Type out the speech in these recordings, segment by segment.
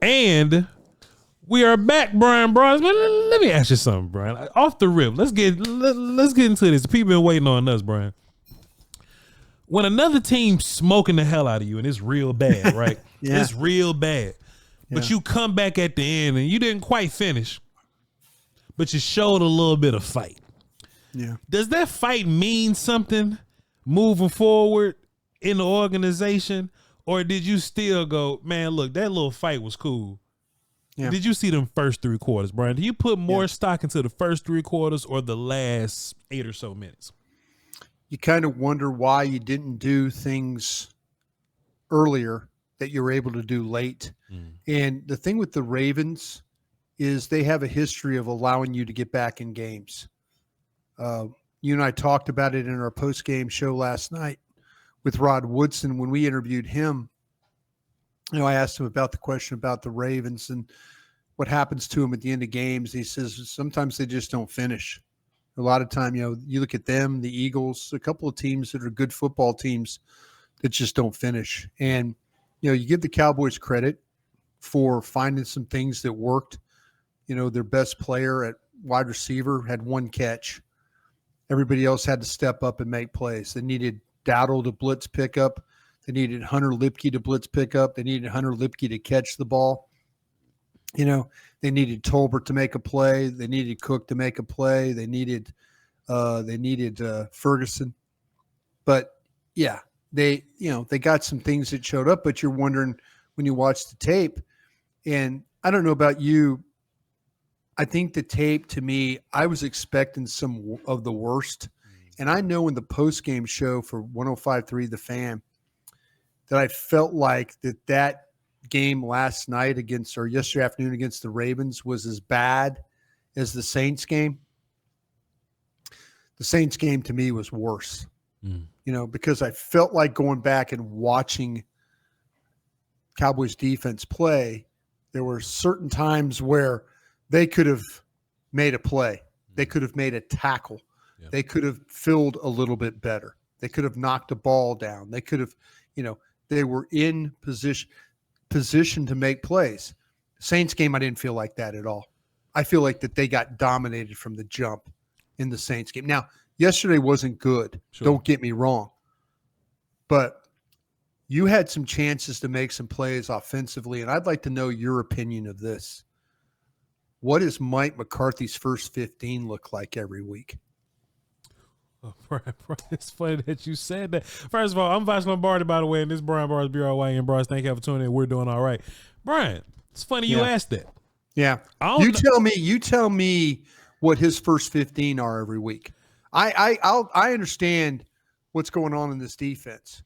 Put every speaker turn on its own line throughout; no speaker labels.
And we are back, Brian Bros. Man, let me ask you something, Brian. Off the rip, let's get into this. People been waiting on us, Brian. When another team's smoking the hell out of you and it's real bad, right?
Yeah.
It's real bad. But you come back at the end and you didn't quite finish, but you showed a little bit of fight.
Yeah.
Does that fight mean something moving forward in the organization? Or did you still go, man, look, that little fight was cool. Yeah. Did you see them first 3 quarters, Brian? Do you put more stock into the first 3 quarters or the last 8 or so minutes?
You kind of wonder why you didn't do things earlier that you were able to do late. And the thing with the Ravens is they have a history of allowing you to get back in games. You and I talked about it in our post-game show last night with Rod Woodson when we interviewed him. You know, I asked him about the question about the Ravens and what happens to them at the end of games. He says sometimes they just don't finish. A lot of time, you know, you look at them, the Eagles, a couple of teams that are good football teams that just don't finish. And, you know, you give the Cowboys credit for finding some things that worked. You know, their best player at wide receiver had 1 catch. Everybody else had to step up and make plays. They needed Dowdle to blitz pickup. They needed Hunter Lipke to blitz pickup. They needed Hunter Lipke to catch the ball. You know, they needed Tolbert to make a play. They needed Cook to make a play. They needed Ferguson. But yeah, they got some things that showed up, but you're wondering when you watch the tape, and I don't know about you, I think the tape, to me, I was expecting some of the worst. And I know in the post-game show for 105.3 The Fan that I felt like that game last night yesterday afternoon against the Ravens was as bad as the Saints game. The Saints game to me was worse, you know, because I felt like going back and watching Cowboys defense play, there were certain times where they could have made a play. They could have made a tackle. Yeah. They could have filled a little bit better. They could have knocked a ball down. They could have, you know, they were in position to make plays. Saints game, I didn't feel like that at all. I feel like that they got dominated from the jump in the Saints game. Now, yesterday wasn't good. Sure. Don't get me wrong. But you had some chances to make some plays offensively, and I'd like to know your opinion of this. What does Mike McCarthy's first 15 look like every week?
Oh, Brian, it's funny that you said that. First of all, I'm Voch Lombardi, by the way, and this is Brian Bars, B-R-Y-N Bars. Thank you for tuning in. We're doing all right. Brian, it's funny you asked that.
Yeah. You tell me what his first 15 are every week. I understand what's going on in this defense,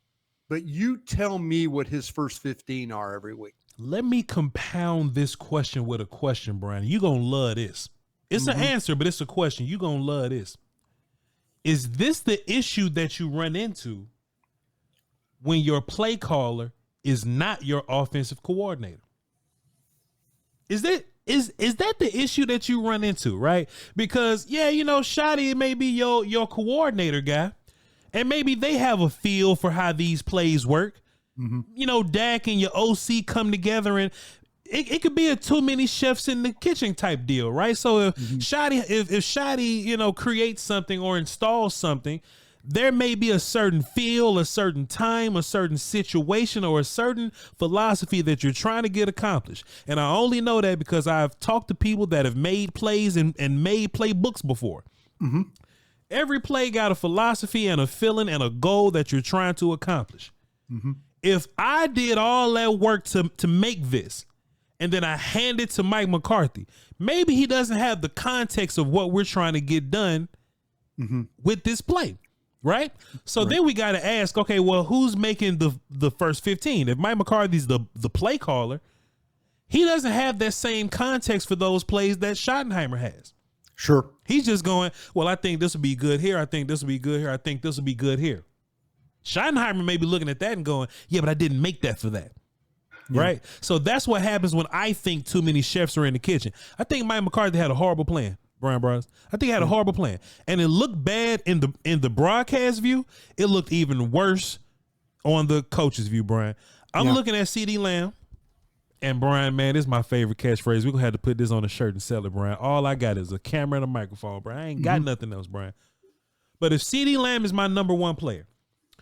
but you tell me what his first 15 are every week.
Let me compound this question with a question, Brian. You're going to love this. It's an answer, but it's a question. You're going to love this. Is this the issue that you run into when your play caller is not your offensive coordinator? Is that the issue that you run into, right? Because, yeah, you know, Shotty may be your coordinator guy, and maybe they have a feel for how these plays work. You know, Dak and your OC come together, and it could be a too many chefs in the kitchen type deal, right? So if Shotty, you know, creates something or installs something, there may be a certain feel, a certain time, a certain situation, or a certain philosophy that you're trying to get accomplished. And I only know that because I've talked to people that have made plays and made playbooks before. Every play got a philosophy and a feeling and a goal that you're trying to accomplish. If I did all that work to make this, and then I hand it to Mike McCarthy, maybe he doesn't have the context of what we're trying to get done with this play, right? So then we got to ask, okay, well, who's making the first 15? If Mike McCarthy's the play caller, he doesn't have that same context for those plays that Schottenheimer has.
Sure.
He's just going, well, I think this will be good here. I think this will be good here. I think this will be good here. Schottenheimer may be looking at that and going, yeah, but I didn't make that for that. Right. So that's what happens when I think too many chefs are in the kitchen. I think Mike McCarthy had a horrible plan, Brian Bros. I think he had a horrible plan, and it looked bad in the broadcast view. It looked even worse on the coach's view, Brian. I'm looking at CeeDee Lamb. And Brian, man, this is my favorite catchphrase. We're gonna have to put this on a shirt and sell it, Brian. All I got is a camera and a microphone, Brian. I ain't got nothing else, Brian. But if CeeDee Lamb is my number one player,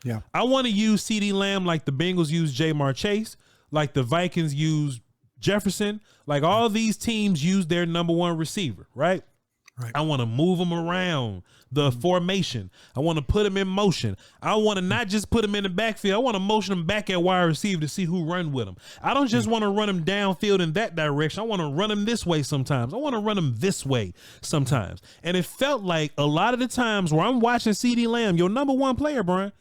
yeah,
I want to use CeeDee Lamb like the Bengals use Jamar Chase, like the Vikings use Jefferson, like all these teams use their number one receiver, right?
Right.
I want to move them around the formation. I want to put them in motion. I want to not just put them in the backfield. I want to motion them back at wide receiver to see who run with them. I don't just want to run them downfield in that direction. I want to run them this way sometimes. I want to run them this way sometimes. And it felt like a lot of the times where I'm watching CeeDee Lamb, your number one player, Brian,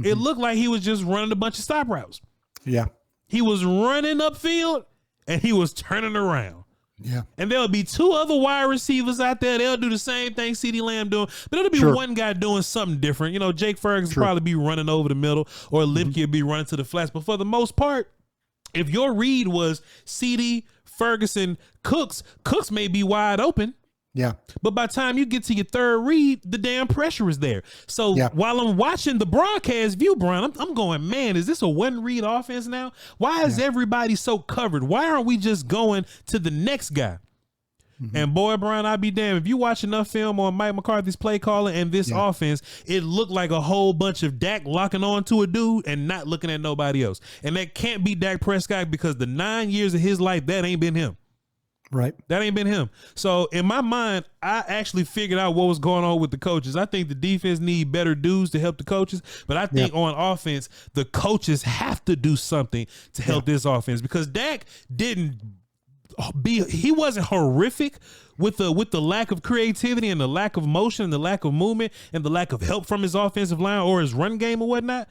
it looked like he was just running a bunch of stop routes.
Yeah.
He was running upfield and he was turning around.
Yeah.
And there'll be two other wide receivers out there. They'll do the same thing CeeDee Lamb doing, but it'll be one guy doing something different. You know, Jake Ferguson will probably be running over the middle, or Lipke will be running to the flats. But for the most part, if your read was CeeDee, Ferguson, Cooks may be wide open.
Yeah.
But by the time you get to your third read, the damn pressure is there. So while I'm watching the broadcast view, Brian, I'm going, man, is this a one read offense now? Why is everybody so covered? Why aren't we just going to the next guy? And boy, Brian, I'd be damned if you watch enough film on Mike McCarthy's play calling and this offense, it looked like a whole bunch of Dak locking on to a dude and not looking at nobody else. And that can't be Dak Prescott, because the 9 years of his life, that ain't been him.
Right.
That ain't been him. So in my mind, I actually figured out what was going on with the coaches. I think the defense need better dudes to help the coaches, but I think on offense, the coaches have to do something to help this offense, because Dak he wasn't horrific with the lack of creativity and the lack of motion and the lack of movement and the lack of help from his offensive line or his run game or whatnot.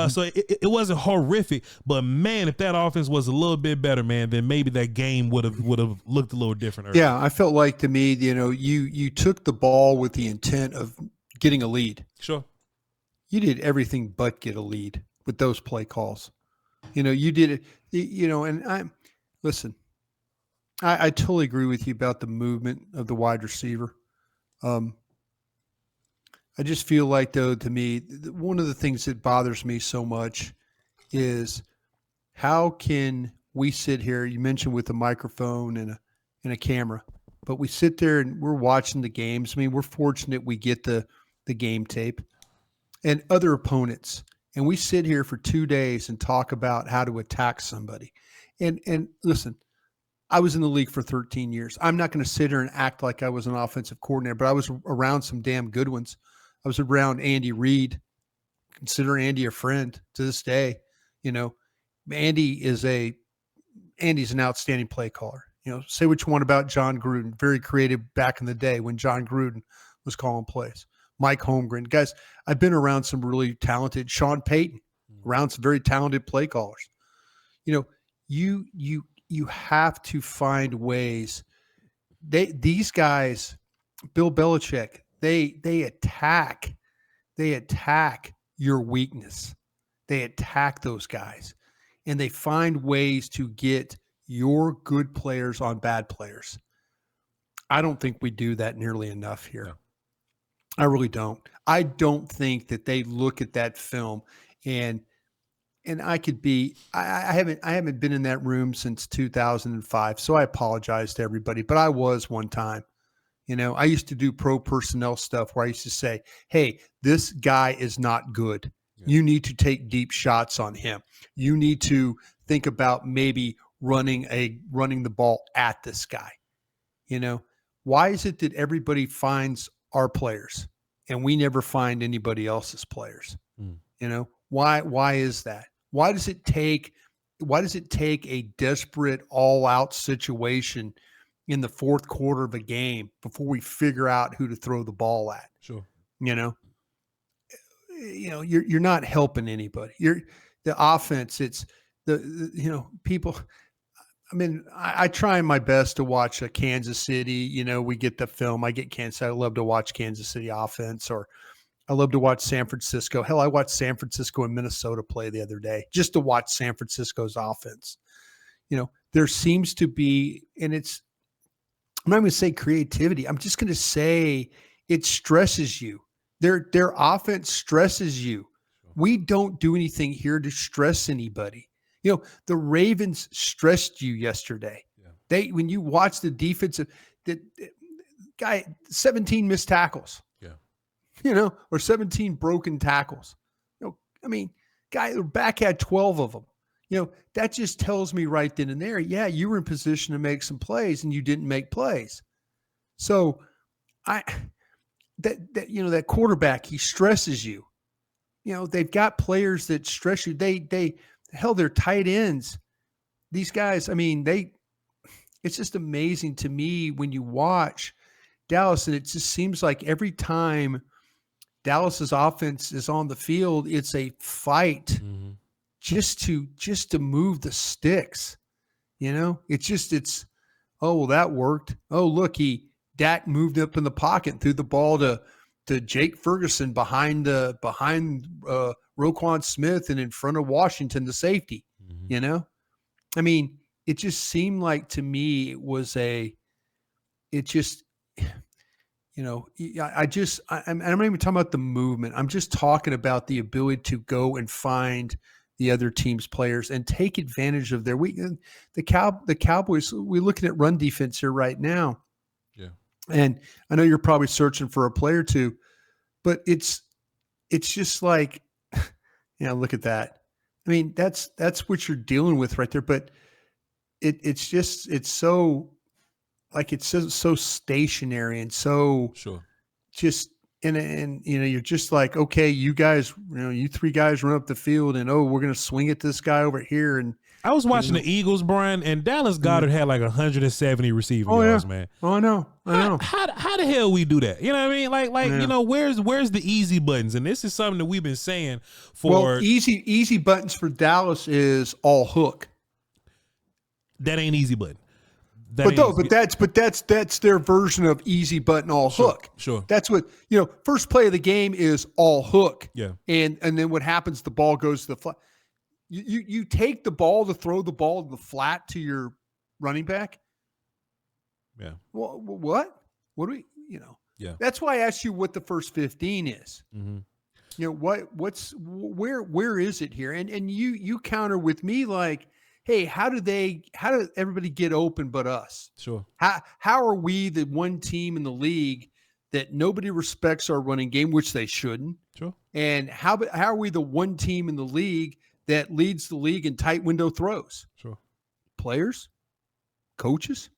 So it wasn't horrific, but man, if that offense was a little bit better, man, then maybe that game would have looked a little different early.
Yeah, I felt like, to me, you know, you took the ball with the intent of getting a lead.
Sure.
You did everything but get a lead with those play calls. You know, you did it, you know, and I totally agree with you about the movement of the wide receiver. I just feel like, though, to me, one of the things that bothers me so much is how can we sit here, you mentioned with a microphone and a camera, but we sit there and we're watching the games. I mean, we're fortunate we get the game tape and other opponents, and we sit here for 2 days and talk about how to attack somebody. And listen, I was in the league for 13 years. I'm not going to sit here and act like I was an offensive coordinator, but I was around some damn good ones. I was around Andy Reid. Consider Andy a friend to this day. You know, Andy's an outstanding play caller. You know, say what you want about John Gruden, very creative back in the day when John Gruden was calling plays. Mike Holmgren. Guys, I've been around some really talented, Sean Payton, around some very talented play callers. You know, you have to find ways. These guys, Bill Belichick, they attack your weakness. They attack those guys, and they find ways to get your good players on bad players. I don't think we do that nearly enough here. No. I really don't. I don't think that they look at that film and I could be, I haven't been in that room since 2005. So I apologize to everybody, but I was one time. You know, I used to do pro personnel stuff where I used to say, hey, this guy is not good. Yeah. You need to take deep shots on him. You need to think about maybe running the ball at this guy. You know, why is it that everybody finds our players and we never find anybody else's players? You know, why is that? Why does it take a desperate all-out situation in the fourth quarter of a game before we figure out who to throw the ball at?
Sure.
You know, you're not helping anybody. The offense, it's the people. I mean, I try my best to watch a Kansas City. You know, we get the film. I get Kansas. I love to watch Kansas City offense, or I love to watch San Francisco. Hell, I watched San Francisco and Minnesota play the other day just to watch San Francisco's offense. You know, there seems to be, and I'm not going to say creativity. I'm just going to say it stresses you. Their offense stresses you. We don't do anything here to stress anybody. The Ravens stressed you yesterday. Yeah. When you watch the defensive, the guy, 17 missed tackles. Yeah. Or 17 broken tackles. Guy, the back had 12 of them. That just tells me right then and there, yeah, you were in position to make some plays and you didn't make plays. So that quarterback, he stresses you. They've got players that stress you. Their tight ends. These guys, it's just amazing to me when you watch Dallas, and it just seems like every time Dallas's offense is on the field, it's a fight just to move the sticks. It's oh, well, that worked. Oh, look, Dak moved up in the pocket and threw the ball to Jake Ferguson behind Roquan Smith and in front of Washington, the safety. It just seemed like to me I'm not even talking about the movement. I'm just talking about the ability to go and find the other team's players and take advantage of their weakness. The Cowboys, we're looking at run defense here right now.
Yeah.
And I know you're probably searching for a player or two, but it's just like, look at that. That's what you're dealing with right there. But it's so stationary and so
sure.
Just and you're just like, okay, you guys, you three guys run up the field and we're gonna swing it to this guy over here. And
I was watching the Eagles, Brian, and Dallas Goedert had like 170 receiving yards, man.
Oh, I know.
How the hell we do that? You know what I mean? Like where's the easy buttons? And this is something that we've been saying for.
Well, easy buttons for Dallas is all hook.
That ain't easy button.
But that's their version of easy button all hook.
Sure.
That's what first play of the game is all hook.
Yeah.
And then what happens? The ball goes to the flat. You take the ball to throw the ball to the flat to your running back.
Yeah.
Well, what? What do we?
Yeah.
That's why I asked you what the first 15 is.
Mm-hmm.
Where is it here? And you counter with me like, hey, how did everybody get open but us?
Sure.
How are we the one team in the league that nobody respects our running game, which they shouldn't?
Sure. And
how are we the one team in the league that leads the league in tight window throws?
Sure.
Players, coaches,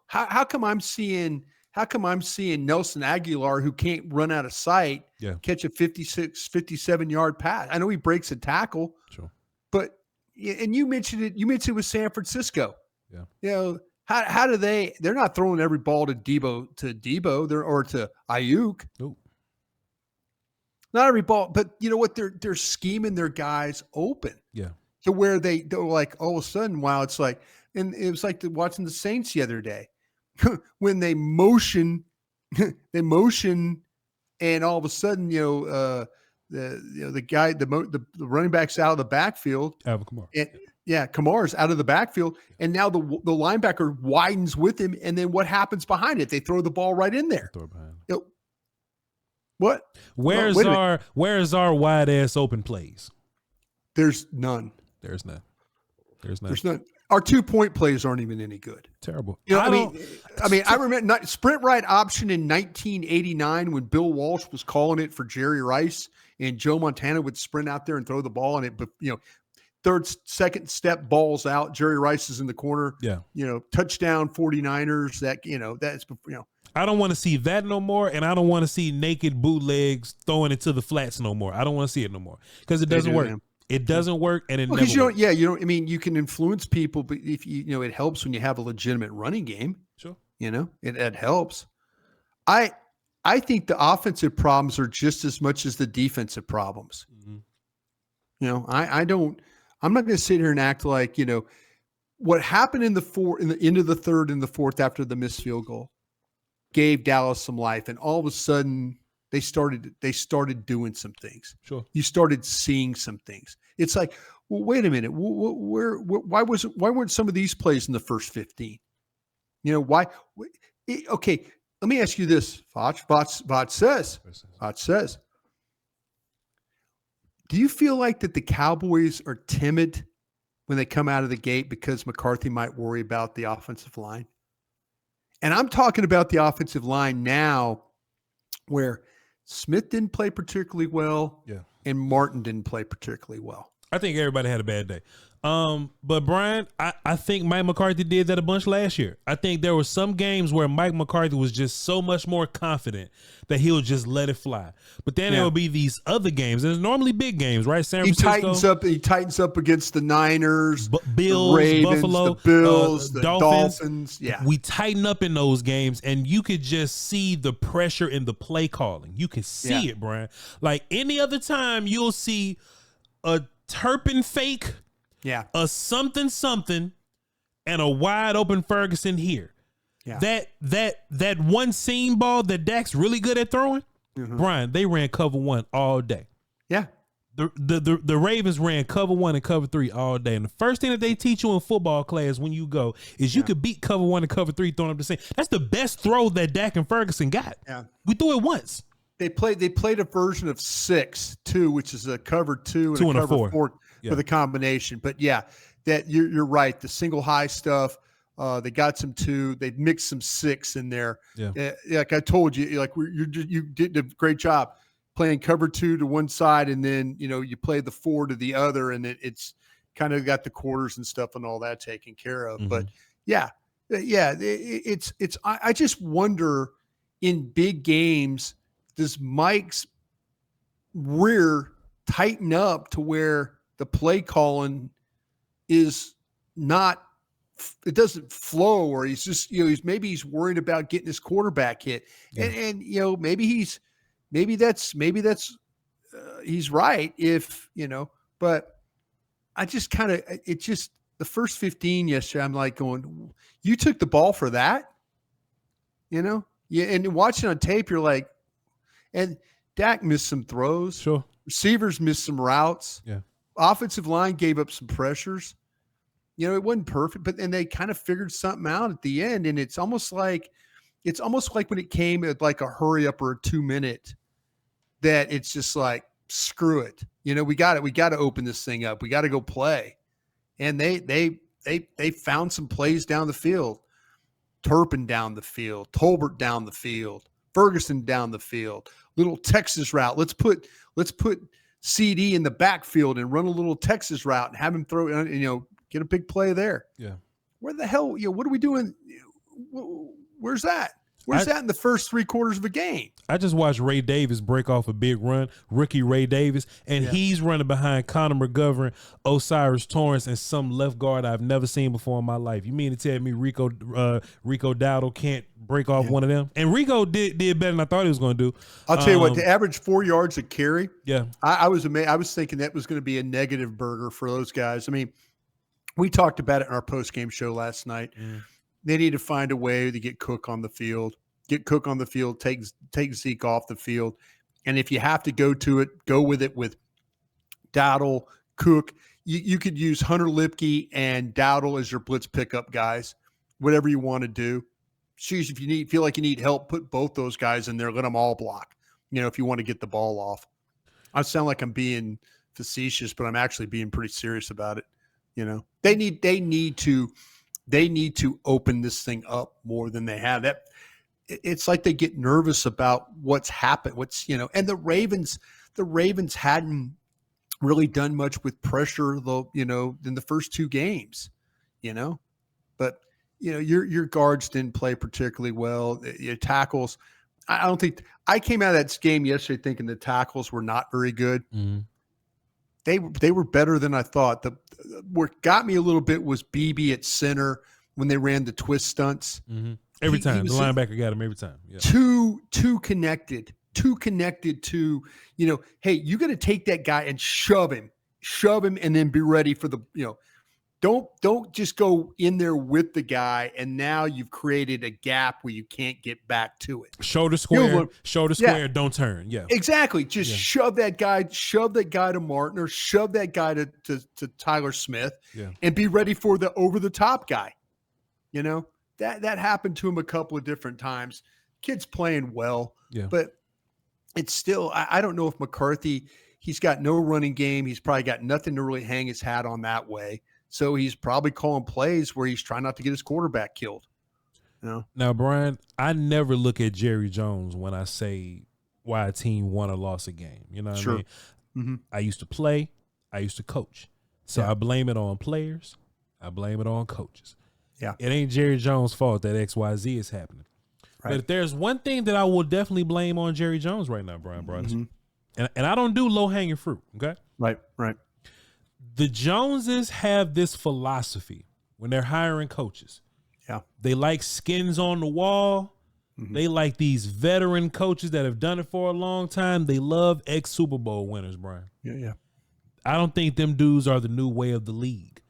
how come I'm seeing Nelson Aguilar, who can't run out of sight, catch a 56-57 yard pass? I know he breaks a tackle.
Sure.
But and you mentioned it with San Francisco.
Yeah.
How do they're not throwing every ball to Debo or to Ayuk.
Nope.
Not every ball, but you know what? They're scheming their guys open.
Yeah.
To where they're like, all of a sudden, wow, it's like, and it was like watching the Saints the other day when they motion, and all of a sudden, the guy, the running back's out of the backfield.
Alvin Kamara.
And, Kamar's out of the backfield, and now the linebacker widens with him, and then what happens behind it? They throw the ball right in there.
Throw it behind.
What?
Where's our wide ass open plays?
There's none.
There's none.
Our 2-point plays aren't even any good.
Terrible.
I remember sprint right option in 1989 when Bill Walsh was calling it for Jerry Rice, and Joe Montana would sprint out there and throw the ball, and second step balls out. Jerry Rice is in the corner.
Yeah.
Touchdown 49ers. That's
I don't want to see that no more, and I don't want to see naked bootlegs throwing it to the flats no more. I don't want to see it no more because it doesn't work. It doesn't work, and it never works.
You can influence people, but if it helps when you have a legitimate running game.
Sure.
It helps. I think the offensive problems are just as much as the defensive problems. Mm-hmm. I'm not going to sit here and act like, what happened in the end of the third and the fourth after the missed field goal gave Dallas some life, and all of a sudden they started doing some things.
Sure. You
started seeing some things. It's like, well, wait a minute. Why weren't some of these plays in the first 15? Why? Okay, let me ask you this. Voch says, do you feel like that the Cowboys are timid when they come out of the gate because McCarthy might worry about the offensive line. And I'm talking about the offensive line now where Smith didn't play particularly well and Martin didn't play particularly well.
I think everybody had a bad day. But Brian, I think Mike McCarthy did that a bunch last year. I think there were some games where Mike McCarthy was just so much more confident that he'll just let it fly. But then there will be these other games. There's normally big games, right? San Francisco.
He tightens up against the Niners,
Bills,
the Ravens,
Buffalo,
the Bills, the Dolphins. Yeah.
We tighten up in those games, and you could just see the pressure in the play calling. You can see it, Brian. Like any other time, you'll see a Turpin fake, a something, and a wide open Ferguson here. Yeah. That one seam ball that Dak's really good at throwing, Brian, they ran cover 1 all day.
Yeah.
The Ravens ran cover 1 and cover 3 all day. And the first thing that they teach you in football class when you go is you could beat cover 1 and cover 3 throwing up the same. That's the best throw that Dak and Ferguson got. Yeah. We threw it once.
They played a version of 6-2, which is a cover 2 and a cover 4 with a combination. But that you're right. The single high stuff. They got some 2. They mixed some 6 in there. Yeah. Like I told you, you did a great job playing cover 2 to one side, and then you play the 4 to the other, and it's kind of got the quarters and stuff and all that taken care of. But I just wonder in big games, does Mike's rear tighten up to where the play calling is not, it doesn't flow, or he's just, he's worried about getting his quarterback hit. Yeah. And maybe he's right if, but I just the first 15 yesterday, I'm like going, you took the ball for that, and watching on tape, you're like, and Dak missed some throws.
Sure.
Receivers missed some routes. Yeah. Offensive line gave up some pressures. It wasn't perfect, but then they kind of figured something out at the end. And it's almost like when it came at like a hurry up or a 2-minute, that it's just like, screw it. We got to open this thing up. We got to go play. And they found some plays down the field. Turpin down the field, Tolbert down the field, Ferguson down the field, little Texas route. Let's put CD in the backfield and run a little Texas route and have him throw, get a big play there. Yeah. Where the hell, what are we doing? Where's that? Where's that in the first 3 quarters of a game?
I just watched Ray Davis break off a big run, rookie Ray Davis, and he's running behind Connor McGovern, Osiris Torrance, and some left guard I've never seen before in my life. You mean to tell me Rico Dowdle can't break off one of them? And Rico did better than I thought he was going to do.
I'll tell you what, to average 4 yards a carry, I was amazed. I was thinking that was going to be a negative burger for those guys. I mean, we talked about it in our post-game show last night. They need to find a way to get Cook on the field. Take Zeke off the field. And if you have to go to it, go with it with Dowdle, Cook. You could use Hunter Lipke and Dowdle as your blitz pickup guys, whatever you want to do. Shoes, if you feel like you need help, put both those guys in there. Let them all block, if you want to get the ball off. I sound like I'm being facetious, but I'm actually being pretty serious about it. They need to open this thing up more than they have. That it's like they get nervous about what's happened. And the Ravens hadn't really done much with pressure though, in the first 2 games, but your guards didn't play particularly well. Your tackles, I don't think I came out of that game yesterday thinking the tackles were not very good. Mm-hmm. They were better than I thought. What got me a little bit was BB at center when they ran the twist stunts.
Mm-hmm. Every time the linebacker got him every time. Yeah.
Too connected to, hey, you got to take that guy and shove him and then be ready for the, don't just go in there with the guy. And now you've created a gap where you can't get back to it.
Shoulder square, don't turn. Yeah,
exactly. Just shove that guy to Martin or shove that guy to Tyler Smith and be ready for the over the top guy. That happened to him a couple of different times. Kid's playing well, but it's still, I don't know if McCarthy, he's got no running game. He's probably got nothing to really hang his hat on that way. So he's probably calling plays where he's trying not to get his quarterback killed. You know?
Now, Brian, I never look at Jerry Jones when I say why a team won or lost a game. You know what I mean?
Mm-hmm.
I used to play. I used to coach. So I blame it on players. I blame it on coaches.
Yeah.
It ain't Jerry Jones' fault that XYZ is happening. Right. But if there's one thing that I will definitely blame on Jerry Jones right now, Brian Brothers, and I don't do low-hanging fruit, okay?
Right.
The Joneses have this philosophy when they're hiring coaches.
Yeah.
They like skins on the wall. They like these veteran coaches that have done it for a long time. They love ex-Super Bowl winners, Brian.
Yeah.
I don't think them dudes are the new way of the league.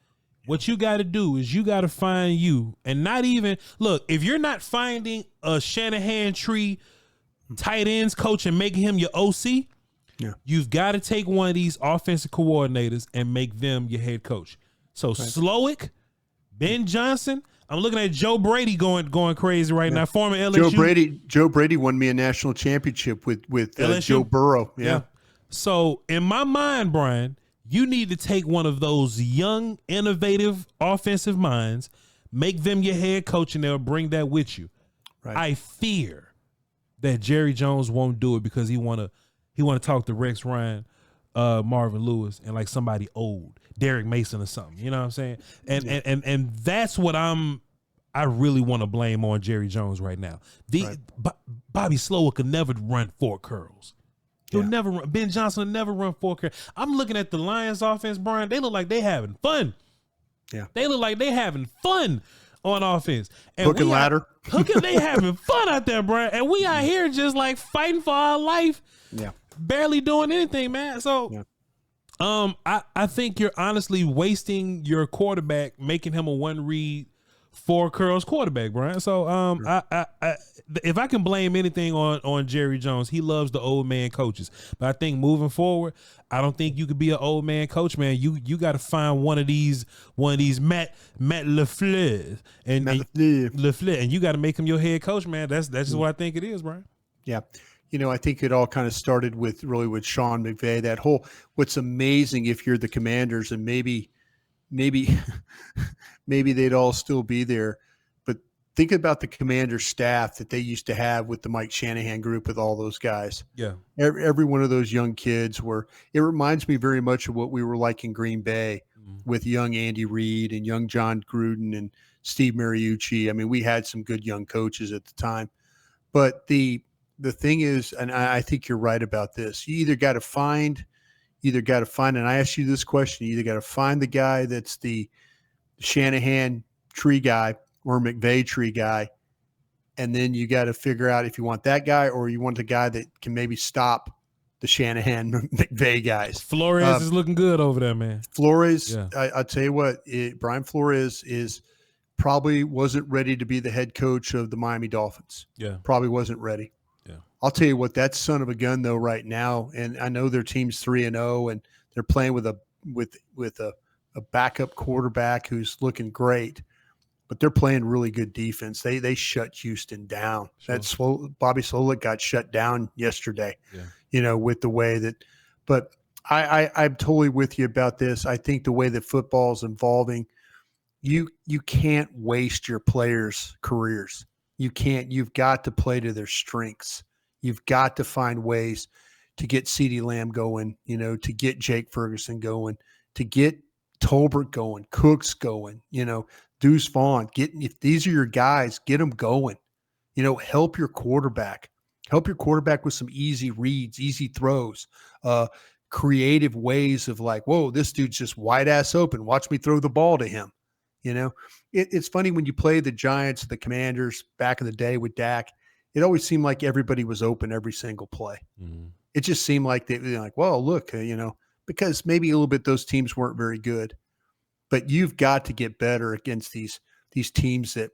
What you got to do is you got to find you, and not even look, if you're not finding a Shanahan tree tight ends coach and making him your OC, you've got to take one of these offensive coordinators and make them your head coach. So Slowick, Ben Johnson, I'm looking at Joe Brady going crazy right now. Former LSU.
Joe Brady won me a national championship with Joe Burrow. Yeah.
So in my mind, Brian, you need to take one of those young, innovative offensive minds, make them your head coach, and they'll bring that with you. Right. I fear that Jerry Jones won't do it because he want to talk to Rex Ryan, Marvin Lewis, and like somebody old, Derek Mason or something. You know what I'm saying? And that's what I really want to blame on Jerry Jones right now. Bobby Slowick could never run 4 curls. He'll never run. Ben Johnson will never run 4 curls. I'm looking at the Lions offense, Brian. They look like they having fun. Yeah. They look like they having fun on offense. And
hook and ladder.
They having fun out there, Brian. And we out here just like fighting for our life. Yeah. Barely doing anything, man. So I think you're honestly wasting your quarterback, making him a 1-read 4 curls quarterback, Brian. So I if I can blame anything on Jerry Jones, he loves the old man coaches. But I think moving forward, I don't think you could be an old man coach, man. You got to find one of these Matt LaFleur and you got to make him your head coach, man. That's just what I think it is, Brian.
Yeah. You know, I think it all kind of started with Sean McVay. That whole, what's amazing if you're the Commanders, and maybe they'd all still be there. But think about the Commanders staff that they used to have with the Mike Shanahan group with all those guys. Yeah. Every one of those young kids it reminds me very much of what we were like in Green Bay with young Andy Reid and young John Gruden and Steve Mariucci. I mean, we had some good young coaches at the time. But the thing is, and I think you're right about this, you either got to find, and I asked you this question, you either got to find the guy that's the Shanahan tree guy or McVay tree guy, and then you got to figure out if you want that guy or you want the guy that can maybe stop the Shanahan McVay guys.
Flores is looking good over there, man.
Flores, I'll tell you what, Brian Flores is probably wasn't ready to be the head coach of the Miami Dolphins. Yeah. Probably wasn't ready. Yeah. I'll tell you what, that son of a gun though right now, and I know their team's 3-0 and they're playing with a backup quarterback who's looking great, but they're playing really good defense. They shut Houston down. Sure. Bobby Slowick got shut down yesterday, with the way that – but I'm totally with you about this. I think the way that football's evolving, you can't waste your players' careers. You can't. You've got to play to their strengths. You've got to find ways to get CeeDee Lamb going, to get Jake Ferguson going, to get Tolbert going, Cooks going, Deuce Vaughn. If these are your guys, get them going. Help your quarterback. Help your quarterback with some easy reads, easy throws, creative ways of like, whoa, this dude's just wide ass open. Watch me throw the ball to him. It's funny when you play the Giants, the Commanders back in the day with Dak, it always seemed like everybody was open every single play. Mm-hmm. It just seemed like they're like, well, look, because maybe a little bit those teams weren't very good, but you've got to get better against these teams that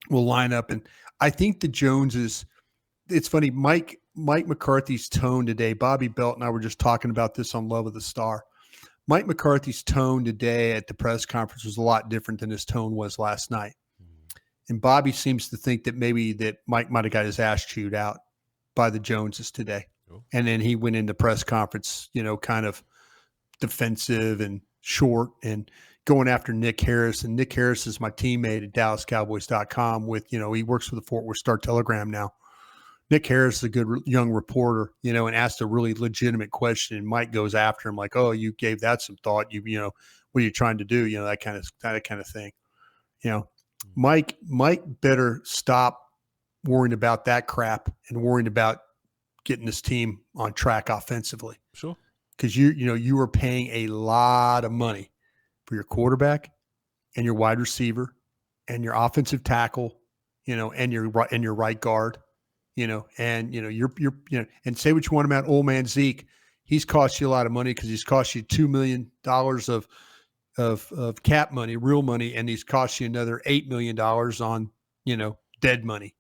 will line up. And I think the Joneses, it's funny, Mike McCarthy's tone today, Bobby Belt and I were just talking about this on Love of the Star. Mike McCarthy's tone today at the press conference was a lot different than his tone was last night. And Bobby seems to think that maybe that Mike might have got his ass chewed out by the Joneses today. Oh. And then he went into press conference, kind of defensive and short. And, going after Nick Harris, and Nick Harris is my teammate at DallasCowboys.com. With he works for the Fort Worth Star Telegram now. Nick Harris is a good young reporter, and asked a really legitimate question, and Mike goes after him like, "Oh, you gave that some thought. What are you trying to do? That kind of thing. Mike better stop worrying about that crap and worrying about getting this team on track offensively.
Sure.
Because you are paying a lot of money for your quarterback and your wide receiver and your offensive tackle, and your right guard, and and say what you want about old man Zeke. He's cost you a lot of money because he's cost you $2 million of cap money, real money, and he's cost you another $8 million on, dead money.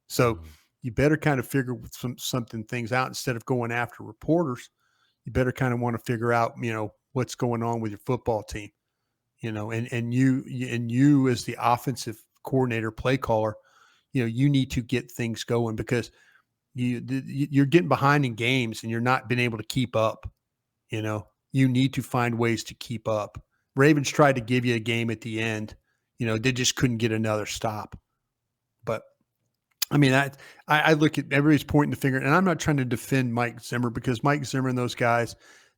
So you better kind of figure something things out instead of going after reporters. You better kind of want to figure out, what's going on with your football team, and you as the offensive coordinator, play caller, you need to get things going because you're getting behind in games and you're not been able to keep up. You need to find ways to keep up. Ravens tried to give you a game at the end. They just couldn't get another stop. But I mean, I look at everybody's pointing the finger, and I'm not trying to defend Mike Zimmer because Mike Zimmer and those guys,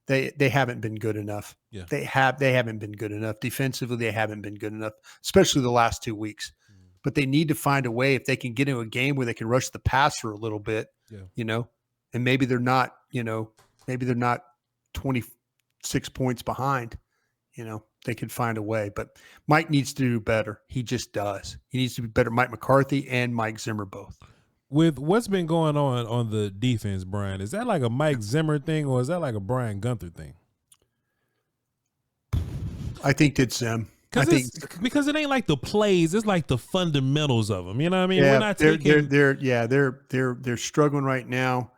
they haven't been good enough.
Yeah.
They haven't been good enough. Defensively, they haven't been good enough, especially the last 2 weeks. But they need to find a way if they can get into a game where they can rush the passer a little bit, and maybe they're not, 26 points behind, they could find a way. But Mike needs to do better. He just does. He needs to be better. Mike McCarthy and Mike Zimmer both.
With what's been going on the defense, Brian, is that like a Mike Zimmer thing or is that like a Brian Gunther thing?
I think it's them.
Because it ain't like the plays, it's like the fundamentals of them. You know what I mean?
Yeah,
We're not taking.
They're struggling right now.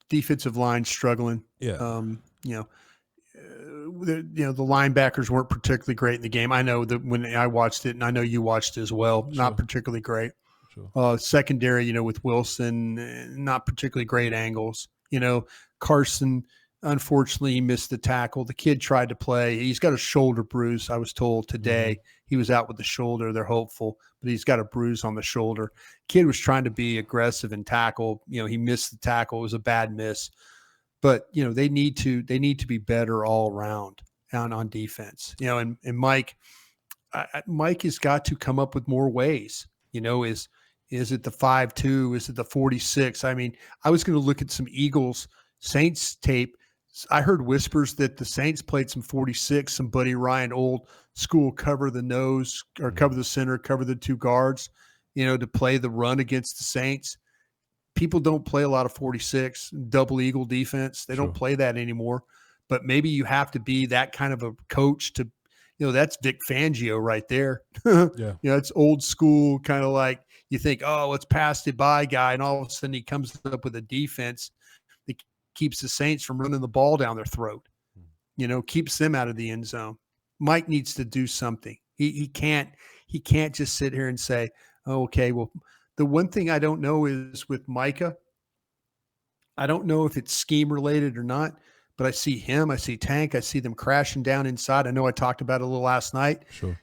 Defensive line struggling.
Yeah.
The linebackers weren't particularly great in the game. I know that when I watched it, and I know you watched it as well, not particularly great.
Sure.
Secondary, with Wilson, not particularly great angles. Carson, unfortunately, he missed the tackle. The kid tried to play. He's got a shoulder bruise, I was told today. He was out with the shoulder. They're hopeful, but he's got a bruise on the shoulder. Kid was trying to be aggressive and tackle. He missed the tackle. It was a bad miss. But, they need to be better all around on defense. And Mike has got to come up with more ways. Is it the 5-2? Is it the 46? I mean, I was going to look at some Eagles Saints tape. I heard whispers that the Saints played some 46, some Buddy Ryan old school cover the nose or cover the center, cover the two guards, to play the run against the Saints. People don't play a lot of 46, double eagle defense. They don't play that anymore. But maybe you have to be that kind of a coach to, that's Vic Fangio right there.
Yeah.
It's old school, kind of like you think, oh, let's pass it by guy. And all of a sudden he comes up with a defense that keeps the Saints from running the ball down their throat, keeps them out of the end zone. Mike needs to do something. He can't just sit here and say, oh, okay, well, the one thing I don't know is with Micah, I don't know if it's scheme related or not, but I see Tank, I see them crashing down inside. I know I talked about it a little last night.
Sure.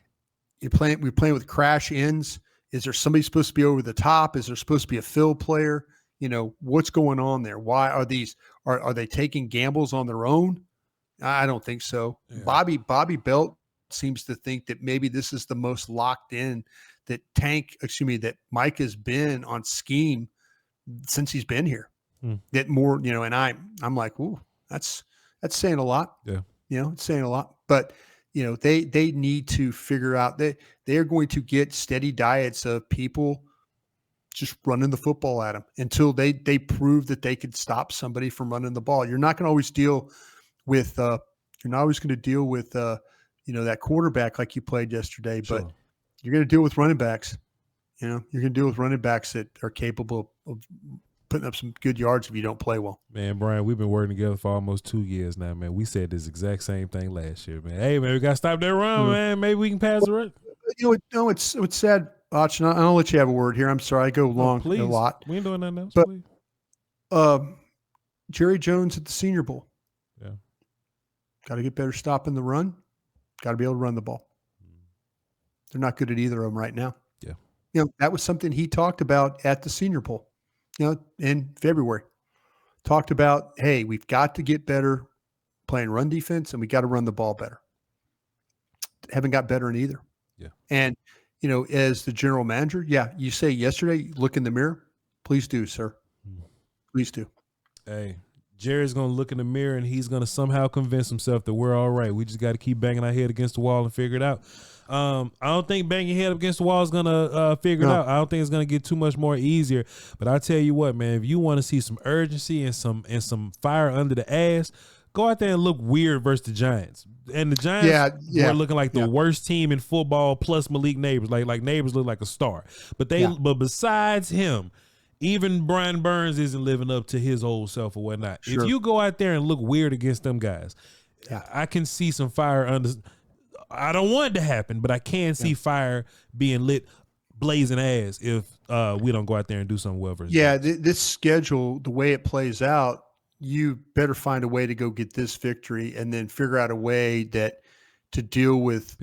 We're playing with crash ends. Is there somebody supposed to be over the top? Is there supposed to be a fill player? What's going on there? Why are they taking gambles on their own? I don't think so. Yeah. Bobby Belt seems to think that maybe this is the most locked in that Mike has been on scheme since he's been here. That more, and I'm like, ooh, that's saying a lot.
Yeah.
It's saying a lot. But they need to figure out that they're going to get steady diets of people just running the football at them until they prove that they could stop somebody from running the ball. You're not going to always deal with that quarterback like you played yesterday, but you're going to deal with running backs. You're going to deal with running backs that are capable of putting up some good yards if you don't play well.
Man, Brian, we've been working together for almost 2 years now, man. We said this exact same thing last year, man. Hey, man, we got to stop that run, man. Maybe we can pass the run.
It's sad, Voch, and I'll let you have a word here. I'm sorry, I go long a lot.
We ain't doing nothing else,
but,
please.
Jerry Jones at the Senior Bowl.
Yeah.
Got to get better stopping the run. Got to be able to run the ball. They're not good at either of them right now.
Yeah.
That was something he talked about at the Senior Bowl, in February. Talked about, hey, we've got to get better playing run defense and we got to run the ball better. Haven't got better in either.
Yeah.
And, as the general manager, you say yesterday, look in the mirror. Please do, sir. Please do.
Hey, Jerry's going to look in the mirror and he's going to somehow convince himself that we're all right. We just got to keep banging our head against the wall and figure it out. I don't think banging your head up against the wall is going to figure it out. I don't think it's going to get too much more easier. But I tell you what, man, if you want to see some urgency and some fire under the ass, go out there and look weird versus the Giants. And the Giants were looking like the worst team in football plus Malik Neighbors. Like Neighbors look like a star. But but besides him, even Brian Burns isn't living up to his old self or whatnot. Sure. If you go out there and look weird against them guys, I can see some fire under. I don't want it to happen, but I can see fire being lit, blazing ass if we don't go out there and do something well versus.
Yeah, this schedule, the way it plays out, you better find a way to go get this victory and then figure out a way to deal with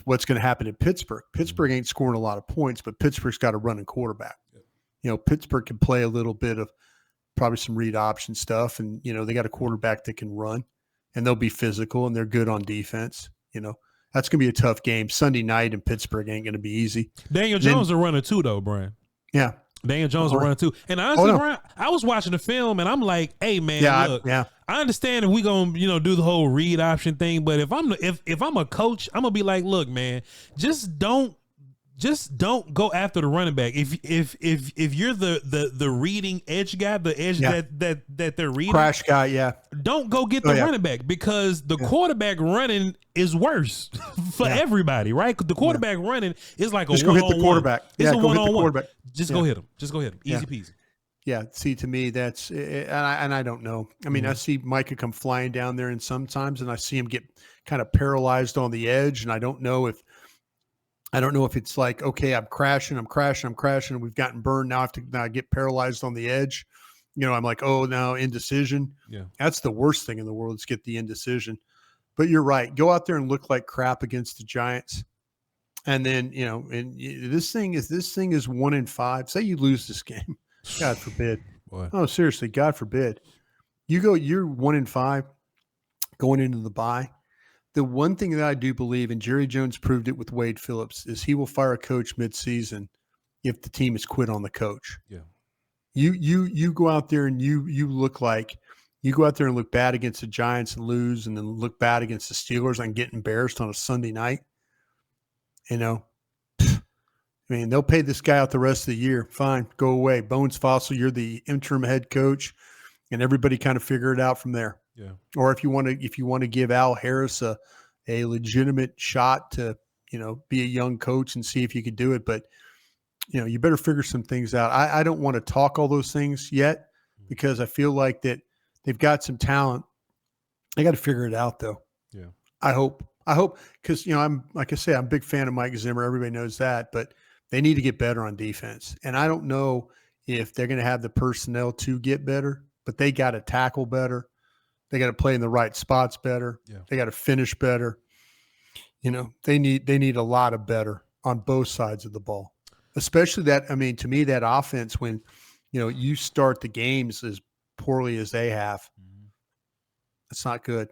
what's going to happen in Pittsburgh. Pittsburgh ain't scoring a lot of points, but Pittsburgh's got a running quarterback. Pittsburgh can play a little bit of probably some read option stuff, and they got a quarterback that can run, and they'll be physical and they're good on defense. That's going to be a tough game. Sunday night in Pittsburgh ain't going to be easy.
Daniel Jones will run it too, though, Brian.
Yeah.
Daniel Jones will run it too. And honestly, Brian, I was watching the film and I'm like, hey, man, look, I understand if we going to, do the whole read option thing, but if I'm a coach, I'm going to be like, look, man, just don't go after the running back. If you're the reading edge guy, the edge that they're reading,
crash guy,
don't go get the running back because the quarterback running is worse for everybody, right? The quarterback running is like
just
a one-on-one.
Go hit the quarterback.
It's a
one-on-one.
Just go hit him. Just go hit him. Easy peasy.
Yeah. See, to me, that's and I don't know. I mean, I see Micah come flying down there, and sometimes, and I see him get kind of paralyzed on the edge, and I don't know if it's like, okay, I'm crashing, and we've gotten burned. Now I have to get paralyzed on the edge. I'm like, oh, now indecision. Yeah. That's the worst thing in the world is get the indecision. But you're right. Go out there and look like crap against the Giants. And then, and this thing is 1-5. Say you lose this game. God forbid. Boy. Oh, seriously, God forbid. You're 1-5 going into the bye. The one thing that I do believe, and Jerry Jones proved it with Wade Phillips, is he will fire a coach midseason if the team is quit on the coach. Yeah. You go out there and you look like you go out there and look bad against the Giants and lose, and then look bad against the Steelers and get embarrassed on a Sunday night. I mean, they'll pay this guy out the rest of the year. Fine, go away. Bones Fossil, you're the interim head coach, and everybody kind of figure it out from there. Yeah. Or if you want to give Al Harris a legitimate shot to, be a young coach and see if you could do it. But, you better figure some things out. I don't want to talk all those things yet because I feel like that they've got some talent. They got to figure it out though. Yeah. I hope because, I'm like I say, I'm a big fan of Mike Zimmer. Everybody knows that, but they need to get better on defense. And I don't know if they're going to have the personnel to get better, but they got to tackle better. They got to play in the right spots better. Yeah. They got to finish better. They need a lot of better on both sides of the ball, especially to me, that offense, when, you start the games as poorly as they have, it's not good.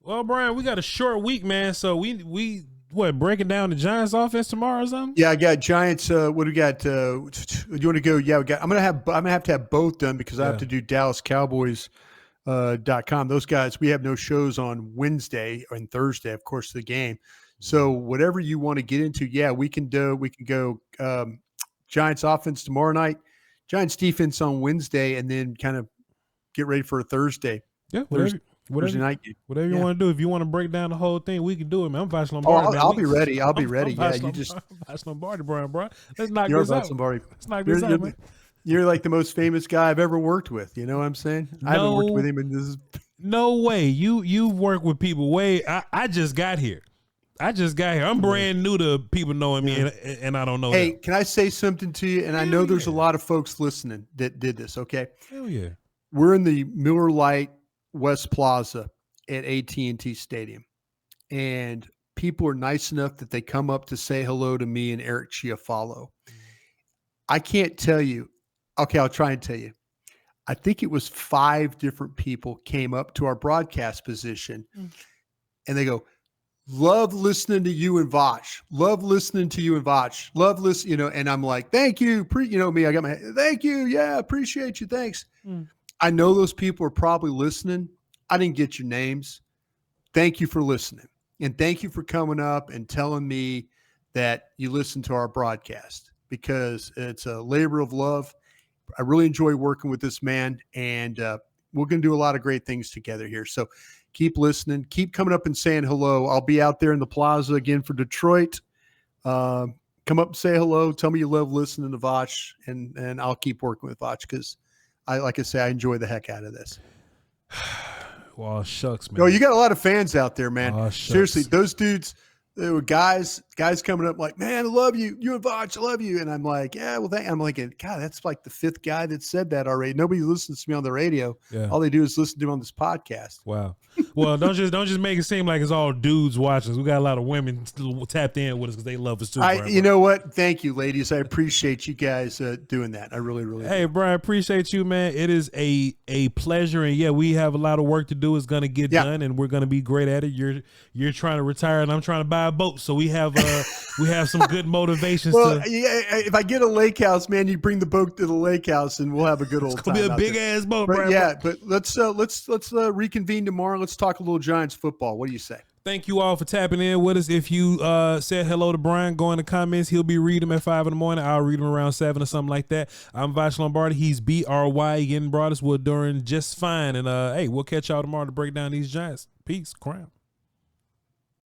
Well,
Brian, we got a short week, man. So we breaking down the Giants offense tomorrow or something?
Yeah, I got Giants. What do we got? Do you want to go? Yeah, I'm gonna have to have both done because I have to do Dallas Cowboys. .com. Those guys, we have no shows on Wednesday and Thursday, of course, the game. So whatever you want to get into, we can go Giants offense tomorrow night, Giants defense on Wednesday, and then kind of get ready for a Thursday.
Yeah, Thursday
night game.
Whatever you want to do. If you want to break down the whole thing, we can do it, man. I'm Voch Lombardi.
I'll be ready. I'll be ready.
You just Voch Lombardi, Brian, bro. Let's knock this out. Let's knock this out, man.
You're like the most famous guy I've ever worked with. You know what I'm saying? I haven't worked with him, and this is
no way. You've worked with people way. I just got here. I'm brand new to people knowing me, and I don't know.
Hey, can I say something to you? And I know there's a lot of folks listening that did this. Okay.
Hell yeah.
We're in the Miller Lite West Plaza at AT&T Stadium, and people are nice enough that they come up to say hello to me and Eric Chiafalo. I can't tell you. Okay, I'll try and tell you. I think it was 5 different people came up to our broadcast position and they go, love listening to you and Voch. Love listening to you and Voch. Love listen, and I'm like, thank you. Me, I got my, thank you. Yeah, appreciate you. Thanks. I know those people are probably listening. I didn't get your names. Thank you for listening. And thank you for coming up and telling me that you listen to our broadcast, because it's a labor of love. I really enjoy working with this man, and we're going to do a lot of great things together here. So keep listening, keep coming up and saying hello. I'll be out there in the plaza again for Detroit. Come up and say hello. Tell me you love listening to Voch, and I'll keep working with Voch, because like I say, I enjoy the heck out of this.
Well, shucks, man.
No, you got a lot of fans out there, man.
Oh,
seriously, those dudes, there were guys coming up like, man, I love you. You and Voch, I love you. And I'm like, yeah, well, I'm like, God, that's like the 5th guy that said that already. Nobody listens to me on the radio. Yeah. All they do is listen to me on this podcast.
Wow. Well, don't just make it seem like it's all dudes watching us. We got a lot of women tapped in with us because they love us too.
You know what? Thank you, ladies. I appreciate you guys doing that. I really, really
do. Brian, appreciate you, man. It is a pleasure. And yeah, we have a lot of work to do. It's going to get done, and we're going to be great at it. You're trying to retire, and I'm trying to buy a boat. So we have some good motivations.
Well, if I get a lake house, man, you bring the boat to the lake house, and we'll have a good old time.
It's gonna be a big ass boat,
but,
Brian.
Yeah, but let's reconvene tomorrow. Let's talk a little Giants football. What do you say?
Thank you all for tapping in with us. If you said hello to Brian, go in the comments. He'll be reading them at 5 in the morning. I'll read them around 7 or something like that. I'm Voch Lombardi. He's BRY. Again, brought us. We're doing just fine. And hey, we'll catch y'all tomorrow to break down these Giants. Peace. Crown.